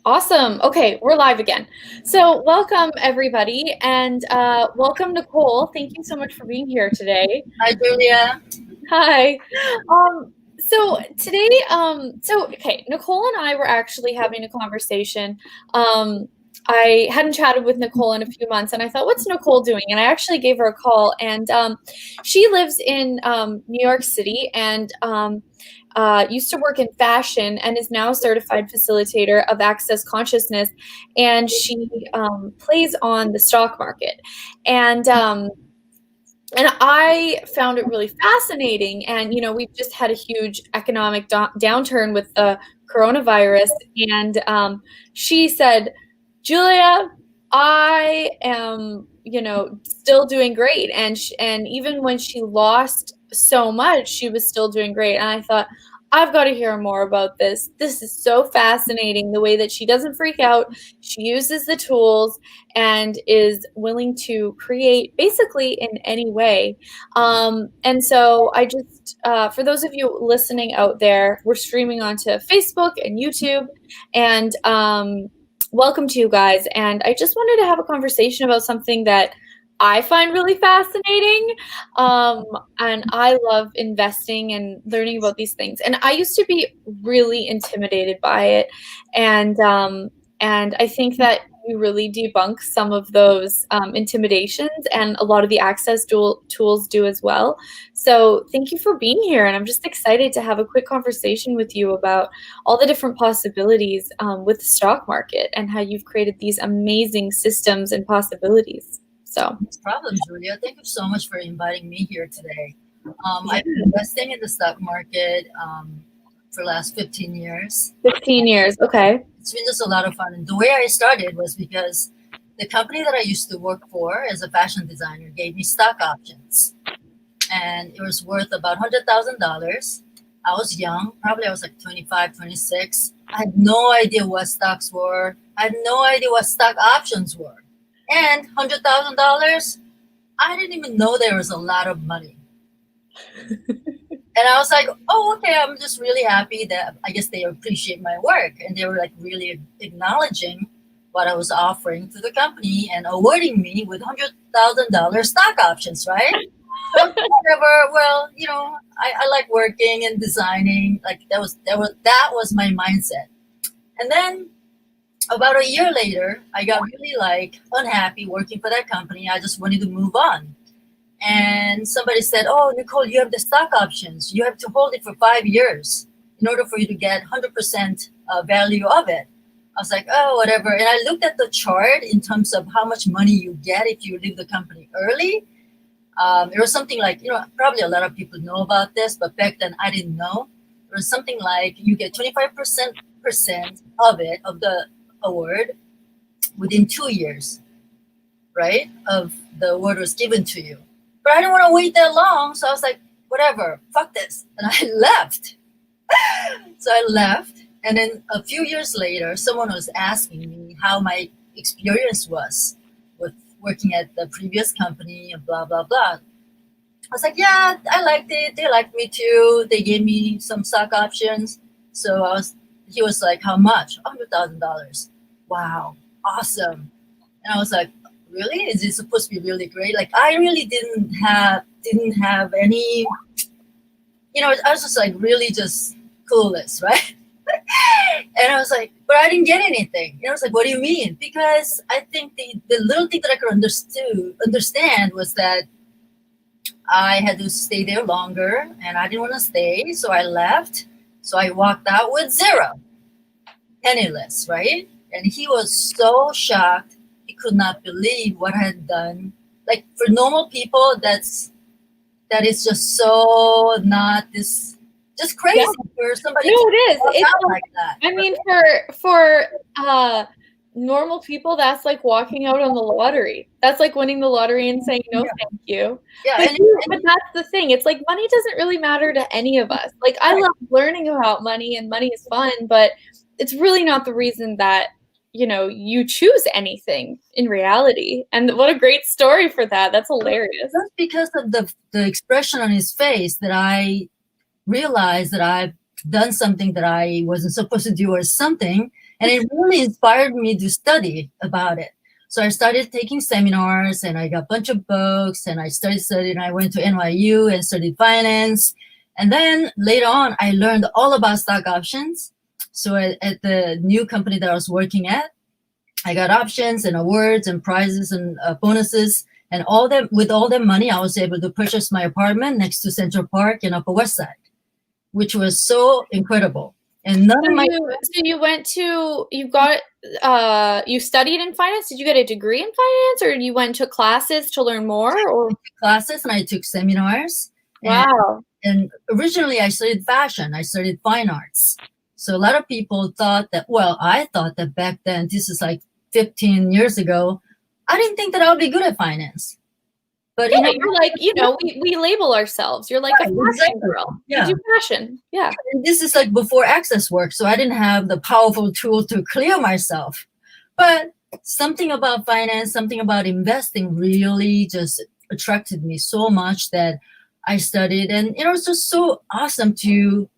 Awesome. Okay, we're live again. So welcome everybody, and welcome Nicole. Thank you so much for being here today. Hi, Julia. Hi. So today, okay, Nicole and I were actually having a conversation. I hadn't chatted with Nicole in a few months, and I thought, what's Nicole doing? And I actually gave her a call, and she lives in New York City, and used to work in fashion and is now a certified facilitator of access consciousness. And she plays on the stock market. And I found it really fascinating. And, we've just had a huge economic downturn with the coronavirus. And she said, Julia, I am, still doing great. And even when she lost so much, she was still doing great. And I thought, I've got to hear more about this. This is so fascinating, the way that she doesn't freak out. She uses the tools and is willing to create basically in any way. And so I just, for those of you listening out there, we're streaming onto Facebook and YouTube, and welcome to you guys. And I just wanted to have a conversation about something that I find really fascinating. And I love investing and learning about these things. And I used to be really intimidated by it. And I think that you really debunk some of those intimidations, and a lot of the access tools do as well. So thank you for being here. And I'm just excited to have a quick conversation with you about all the different possibilities with the stock market and how you've created these amazing systems and possibilities. So, No problem, Julia. Thank you so much for inviting me here today. I've been investing in the stock market for the last 15 years. 15 years. Okay. It's been just a lot of fun. And the way I started was because the company that I used to work for as a fashion designer gave me stock options. And it was worth about $100,000. I was young, probably I was like 25, 26. I had no idea what stocks were. I had no idea what stock options were. And $100,000, I didn't even know there was a lot of money. And I was like, oh, okay, I'm just really happy that I guess they appreciate my work. And they were like really acknowledging what I was offering to the company and awarding me with $100,000 stock options, right? So whatever, well, I like working and designing. Like that was my mindset. And then about a year later, I got really unhappy working for that company. I just wanted to move on. And somebody said, oh, Nicole, you have the stock options. You have to hold it for 5 years in order for you to get 100% value of it. I was like, oh, whatever. And I looked at the chart in terms of how much money you get if you leave the company early. It was something like, probably a lot of people know about this, but back then I didn't know. It was something like you get 25% of it, of the award, within 2 years, right? Of the award was given to you. But I didn't want to wait that long. So I was like, whatever, fuck this. And I left. So I left. And then a few years later, someone was asking me how my experience was with working at the previous company and blah, blah, blah. I was like, yeah, I liked it. They liked me too. They gave me some stock options. So he was like, how much? $100,000. Wow, awesome. And I was like, really? Is it supposed to be really great? Like I really didn't have any, I was just like really just clueless, right? And I was like, but I didn't get anything. And I was like, what do you mean? Because I think the little thing that I could understand was that I had to stay there longer and I didn't want to stay. So I left. So I walked out with zero, penniless, right? And he was so shocked. He could not believe what I had done. Like for normal people, that is just so not this, just crazy for somebody No, to it is. walk It's out like that. I mean, for normal people, that's like walking out on the lottery. That's like winning the lottery and saying no, thank you. Yeah, But that's the thing. It's like money doesn't really matter to any of us. Like I love learning about money, and money is fun, but it's really not the reason that you choose anything in reality. And what a great story for that. That's hilarious. Just because of the expression on his face that I realized that I've done something that I wasn't supposed to do or something. And it really inspired me to study about it. So I started taking seminars and I got a bunch of books and I started studying. I went to NYU and studied finance. And then later on, I learned all about stock options. So at the new company that I was working at, I got options and awards and prizes and bonuses. And all that with all that money, I was able to purchase my apartment next to Central Park in Upper West Side, which was so incredible. And none So of my you went to you studied in finance? Did you get a degree in finance, or you went to classes to learn more? Or classes and I took seminars. wow. And originally I studied fashion. I studied fine arts. So a lot of people thought that, well, I thought that back then, this is like 15 years ago, I didn't think that I would be good at finance. But Yeah, you're like, we label ourselves. You're like a right, fashion exactly. girl. Yeah. You do fashion. Yeah. And this is like before Access work, so I didn't have the powerful tool to clear myself. But something about finance, something about investing really just attracted me so much that I studied. And it was just so awesome to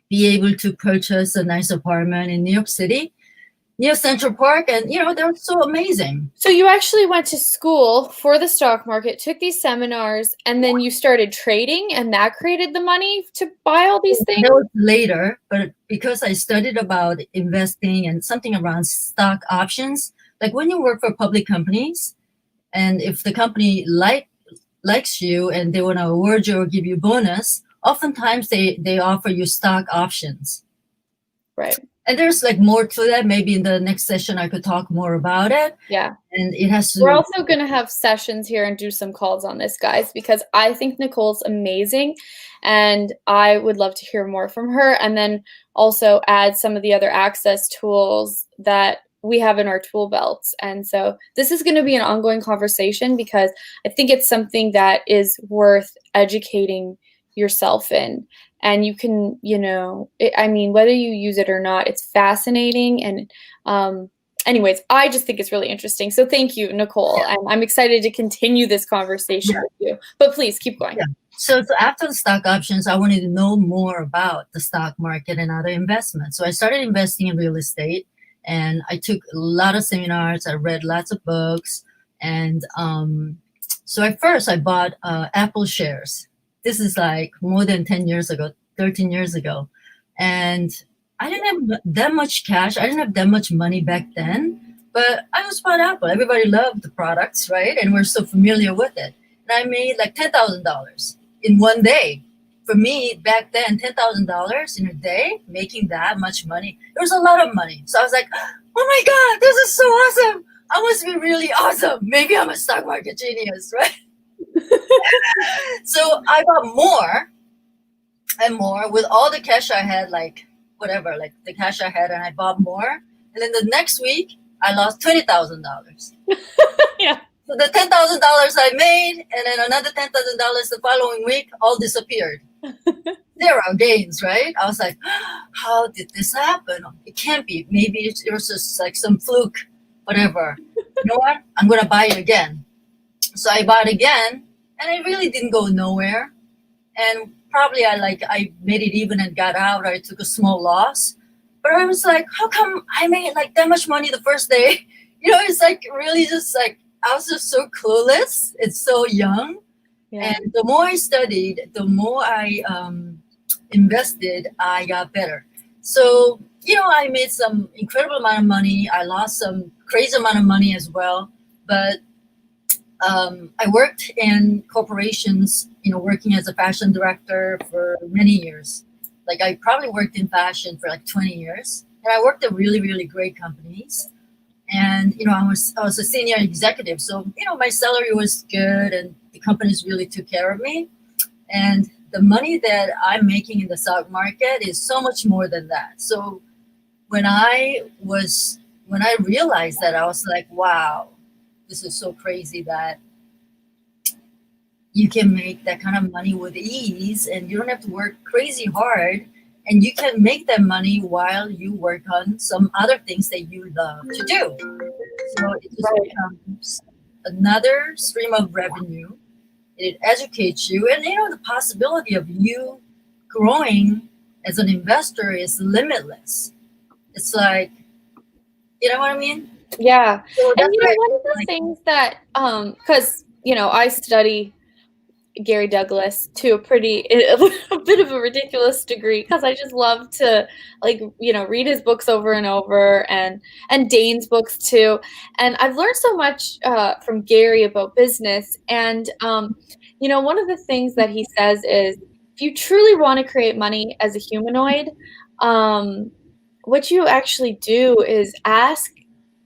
be able to purchase a nice apartment in New York City near Central Park. And, they were so amazing. So you actually went to school for the stock market, took these seminars, and then you started trading, and that created the money to buy all these things? That was later, but because I studied about investing and something around stock options, like when you work for public companies, and if the company likes you and they want to award you or give you bonus, oftentimes they offer you stock options. Right. And there's like more to that. Maybe in the next session I could talk more about it. Yeah. And it has to. We're also going to have sessions here and do some calls on this, guys, because I think Nicole's amazing and I would love to hear more from her, and then also add some of the other access tools that we have in our tool belts. And so this is going to be an ongoing conversation because I think it's something that is worth educating yourself in. And you can, whether you use it or not, it's fascinating. And anyways, I just think it's really interesting. So thank you, Nicole. Yeah. And I'm excited to continue this conversation with you. But please keep going. Yeah. So after the stock options, I wanted to know more about the stock market and other investments. So I started investing in real estate, and I took a lot of seminars. I read lots of books. And so at first I bought Apple shares. This is like more than 10 years ago, 13 years ago. And I didn't have that much cash. I didn't have that much money back then, but I was bought Apple. Everybody loved the products, right? And we're so familiar with it. And I made like $10,000 in one day. For me, back then, $10,000 in a day, making that much money, it was a lot of money. So I was like, oh my God, this is so awesome. I must be really awesome. Maybe I'm a stock market genius, right? So I bought more and more with all the cash I had, like the cash I had, and I bought more. And then the next week, I lost $20,000. Yeah. So the $10,000 I made, and then another $10,000 the following week, all disappeared. Zero gains, right? I was like, how did this happen? It can't be. Maybe it was just like some fluke, whatever. You know what? I'm going to buy it again. So I bought again, and it really didn't go nowhere. And probably I made it even and got out. I took a small loss. But I was like, how come I made like that much money the first day? It's like really just like, I was just so clueless. It's so young. Yeah. And the more I studied, the more I invested, I got better. So, I made some incredible amount of money. I lost some crazy amount of money as well. But I worked in corporations, working as a fashion director for many years. Like I probably worked in fashion for like 20 years. And I worked at really, really great companies. And, I was a senior executive. So, my salary was good and the companies really took care of me. And the money that I'm making in the stock market is so much more than that. So when I realized that, I was like, wow, this is so crazy that you can make that kind of money with ease and you don't have to work crazy hard, and you can make that money while you work on some other things that you love to do. So it just becomes another stream of revenue. It educates you, and the possibility of you growing as an investor is limitless. It's like You know what I mean? Yeah. So And that's why I one of feel the like, things that because I study Gary Douglas to a bit of a ridiculous degree because I just love to read his books over and over, and Dane's books too. And I've learned so much from Gary about business. And one of the things that he says is, if you truly want to create money as a humanoid, um, what you actually do is ask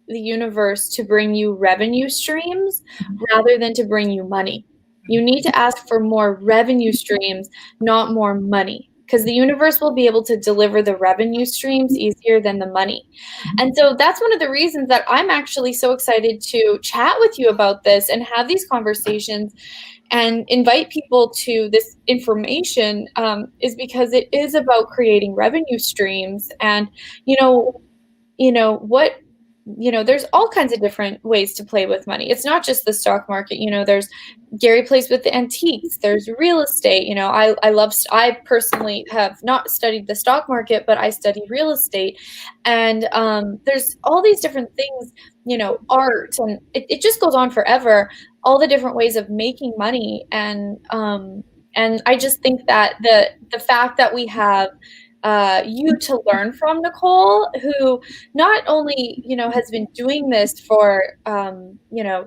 the universe to bring you revenue streams rather than to bring you money. You need to ask for more revenue streams, not more money, because the universe will be able to deliver the revenue streams easier than the money. And so that's one of the reasons that I'm actually so excited to chat with you about this and have these conversations and invite people to this information, is because it is about creating revenue streams. And you know what there's all kinds of different ways to play with money. It's not just the stock market. There's Gary plays with the antiques. There's real estate. I personally have not studied the stock market, but I study real estate. And there's all these different things, art, and it just goes on forever, all the different ways of making money. And I just think that the fact that we have you to learn from, Nicole, who not only has been doing this for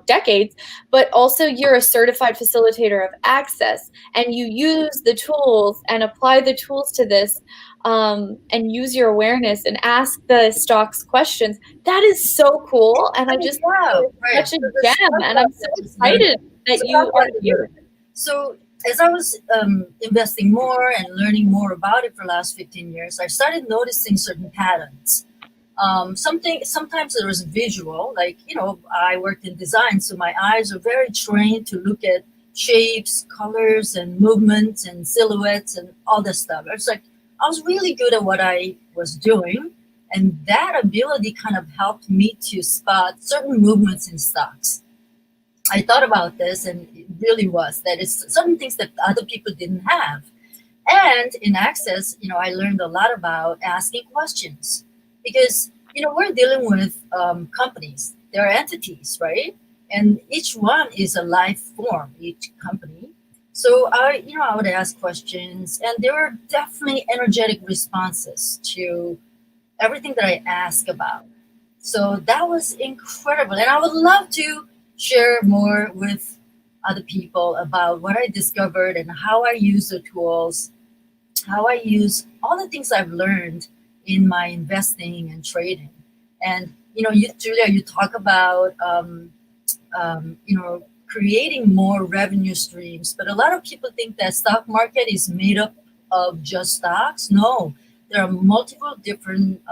decades, but also you're a certified facilitator of access, and you use the tools and apply the tools to this, and use your awareness and ask the stocks questions. That is so cool, and I just think wow, right. it's such a So the gem, stock and I'm so market is excited learning. that So you are here. So as I was investing more and learning more about it for the last 15 years, I started noticing certain patterns. Sometimes it was visual, like, I worked in design, so my eyes are very trained to look at shapes, colors, and movements and silhouettes and all this stuff. It's like I was really good at what I was doing, and that ability kind of helped me to spot certain movements in stocks. I thought about this, and it really was that it's certain things that other people didn't have. And in Access, I learned a lot about asking questions because, we're dealing with companies. They're entities, right? And each one is a life form, each company. So I would ask questions, and there were definitely energetic responses to everything that I asked about. So that was incredible. And I would love to share more with other people about what I discovered and how I use the tools, how I use all the things I've learned in my investing and trading. And, Julia, you talk about, creating more revenue streams, but a lot of people think that stock market is made up of just stocks. No, there are multiple different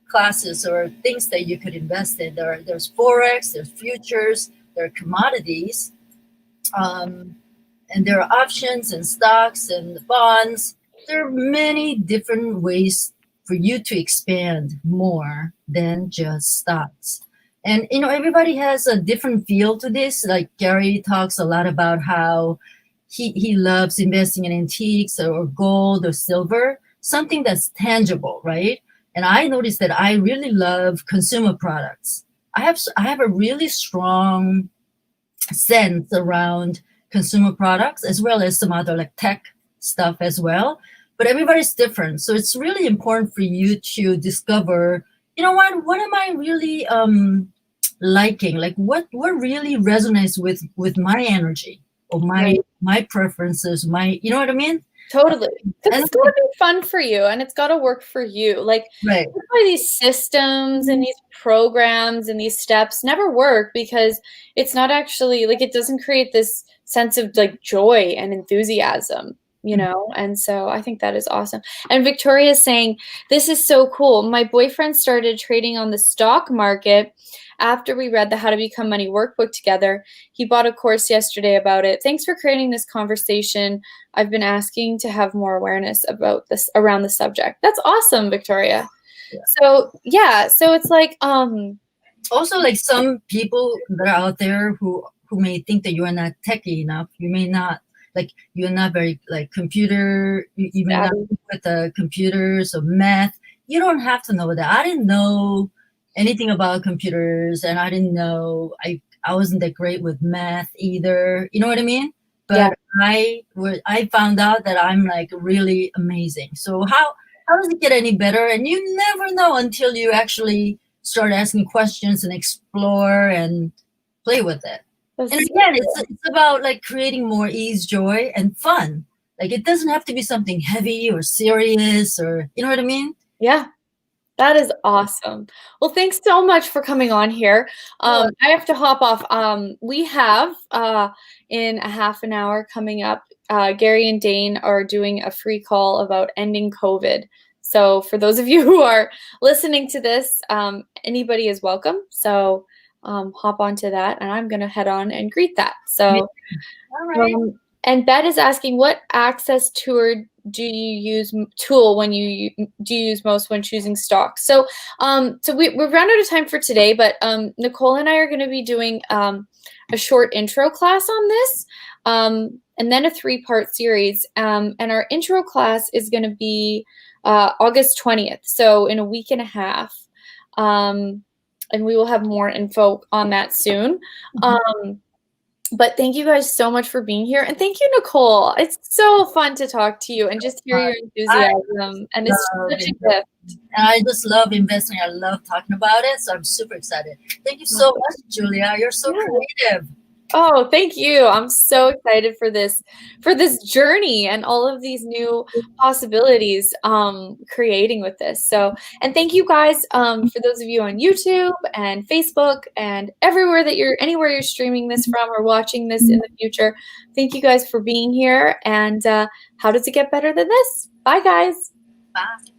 classes or things that you could invest in. There's forex, there's futures, there are commodities, um, and there are options and stocks and bonds. There are many different ways for you to expand more than just stocks. And everybody has a different feel to this. Like Gary talks a lot about how he loves investing in antiques or gold or silver, something that's tangible, right? And I noticed that I really love consumer products. I have a really strong sense around consumer products as well as some other like tech stuff as well. But everybody's different, so it's really important for you to discover, what am I really liking, like what really resonates with my energy or Right. my preferences, my, you know what I mean? Totally. Because And it's got to be fun for you and it's got to work for you. Like, right. that's why these systems and these programs and these steps never work, because it's not actually like, it doesn't create this sense of like joy and enthusiasm, And so I think that is awesome. And Victoria is saying, this is so cool. My boyfriend started trading on the stock market after we read the How to Become Money workbook together. He bought a course yesterday about it. Thanks for creating this conversation. I've been asking to have more awareness about this around the subject. That's awesome, Victoria. Yeah. So yeah, so it's like Also, like some people that are out there who may think that you are not techy enough, you may not, like, you're not very like computer, you may not savvy. with the computers or math. You don't have to know that. I didn't know anything about computers, and I didn't know I wasn't that great with math either. You know what I mean? Yeah. But I found out that I'm like really amazing. So how does it get any better? And you never know until you actually start asking questions and explore and play with it. That's And so again, cool. it's about like creating more ease, joy, and fun. Like it doesn't have to be something heavy or serious, or you know what I mean? Yeah. That is awesome. Well, thanks so much for coming on here. Sure. I have to hop off. We have in a half an hour coming up, Gary and Dane are doing a free call about ending COVID. So for those of you who are listening to this, anybody is welcome. So hop onto that, and I'm going to head on and greet that. Yeah. So All right. and Bet is asking, what access tour do you use tool when you do you use most when choosing stocks? So, we've run out of time for today, but Nicole and I are going to be doing a short intro class on this, and then a 3-part series. And our intro class is going to be August 20th, so in a week and a half. And we will have more info on that soon. But thank you guys so much for being here. And thank you, Nicole. It's so fun to talk to you and just hear your I enthusiasm. And it's love such a investing. gift. And I just love investing. I love talking about it. So I'm super excited. Thank you so much, Julia. You're so Yeah. creative. Oh, thank you. I'm so excited for this journey and all of these new possibilities creating with this. So, and thank you guys for those of you on YouTube and Facebook and anywhere you're streaming this from or watching this in the future. Thank you guys for being here, and how does it get better than this? Bye guys. Bye.